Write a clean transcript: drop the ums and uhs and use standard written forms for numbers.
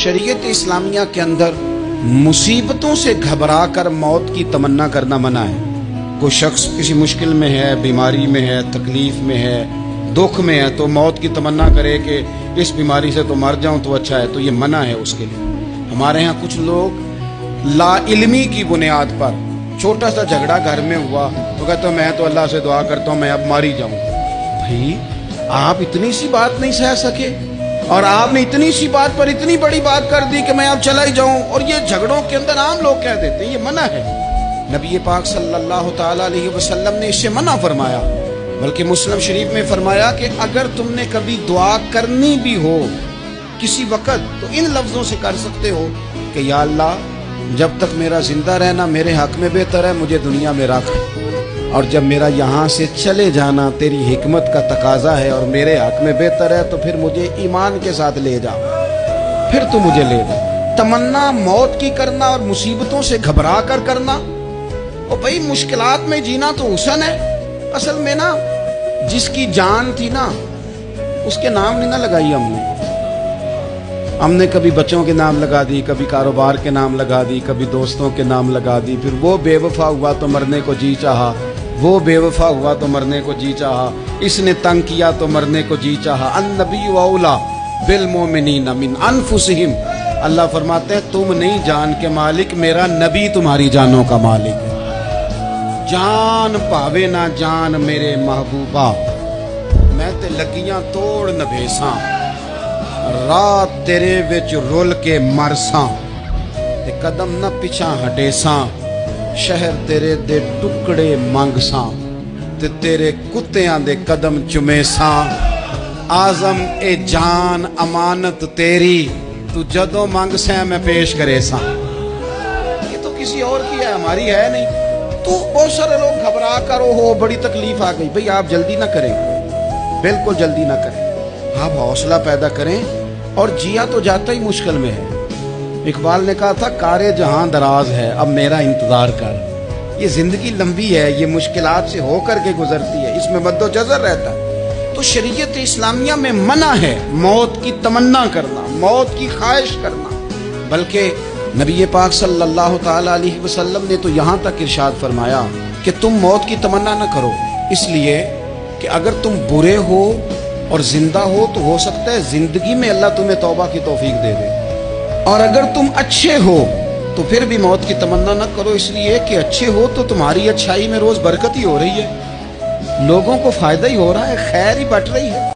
शरीयत इस्लामिया के अंदर मुसीबतों से घबरा कर मौत की तमन्ना करना मना है। कोई शख्स किसी मुश्किल में है, बीमारी में है, तकलीफ में है, दुख में है, तो मौत की तमन्ना करे कि इस बीमारी से तो मर जाऊं तो अच्छा है, तो ये मना है उसके लिए। हमारे यहाँ कुछ लोग ला इल्मी की बुनियाद पर छोटा सा झगड़ा घर में हुआ तो कहते हो मैं तो अल्लाह से दुआ करता हूँ मैं अब मारी जाऊं। भाई आप इतनी सी बात नहीं सह सके और आपने इतनी सी बात पर इतनी बड़ी बात कर दी कि मैं अब चला ही जाऊं, और ये झगड़ों के अंदर आम लोग कह देते हैं ये मना है। नबी पाक सल्लल्लाहु ताला अलैहि वसल्लम ने इससे मना फरमाया, बल्कि मुस्लिम शरीफ में फरमाया कि अगर तुमने कभी दुआ करनी भी हो किसी वक़्त तो इन लफ्ज़ों से कर सकते हो कि या अल्लाह जब तक मेरा जिंदा रहना मेरे हक में बेहतर है, मुझे दुनिया में रख, और जब मेरा यहाँ से चले जाना तेरी हिकमत का तकाजा है और मेरे हक में बेहतर है तो फिर मुझे ईमान के साथ ले जा, फिर तू मुझे ले जा। तमन्ना मौत की करना और मुसीबतों से घबरा कर करना, और भाई मुश्किलात में जीना तो हुसन है। असल में ना जिसकी जान थी ना उसके नाम नहीं ना लगाई हमने कभी बच्चों के नाम लगा दी, कभी कारोबार के नाम लगा दी, कभी दोस्तों के नाम लगा दी, फिर वो बेवफा हुआ तो मरने को जी चाहा, वो बेवफा हुआ तो मरने को जी चाहा, इसने तंग किया तो मरने को जी चाहा। अन्नबी औला बिल मोमिनीन मिन अनफुसिहिम, अल्लाह फरमाते हैं तुम नहीं जान के मालिक, मेरा नबी तुम्हारी जानों का मालिक है। जान पावे ना जान मेरे महबूबा, मैं ते लगियां तोड़ नभेसा, रात तेरे विच रुल के मरसा, ते कदम न पिछा हटेसा, शहर तेरे दे टुकड़े मंगसा, ते तेरे कुत्तियां दे कदम चुमेसा। आजम ए जान अमानत तेरी, तू जदों मंग से मैं पेश करे सा। ये तो किसी और की है, हमारी है नहीं। तो बहुत सारे लोग घबरा कर हो बड़ी तकलीफ आ गई। भाई आप जल्दी ना करें, बिल्कुल जल्दी ना करें, आप हौसला पैदा करें। और जिया तो जाता ही मुश्किल में है। इकबाल ने कहा था कारे जहां दराज है अब मेरा इंतजार कर। ये जिंदगी लंबी है, ये मुश्किलात से होकर के गुजरती है, इसमें मद्दोजर रहता है। तो शरीयत इस्लामिया में मना है मौत की तमन्ना करना, मौत की ख्वाहिश करना। बल्कि नबी पाक सल्लल्लाहु ताला अलैहि वसल्लम ने तो यहाँ तक इरशाद फरमाया कि तुम मौत की तमन्ना न करो, इसलिए कि अगर तुम बुरे हो और जिंदा हो सकता है जिंदगी में अल्लाह तुम्हें तौबा की तौफीक दे दे, और अगर तुम अच्छे हो तो फिर भी मौत की तमन्ना न करो, इसलिए कि अच्छे हो तो तुम्हारी अच्छाई में रोज बरकत ही हो रही है, लोगों को फायदा ही हो रहा है, खैर ही बट रही है।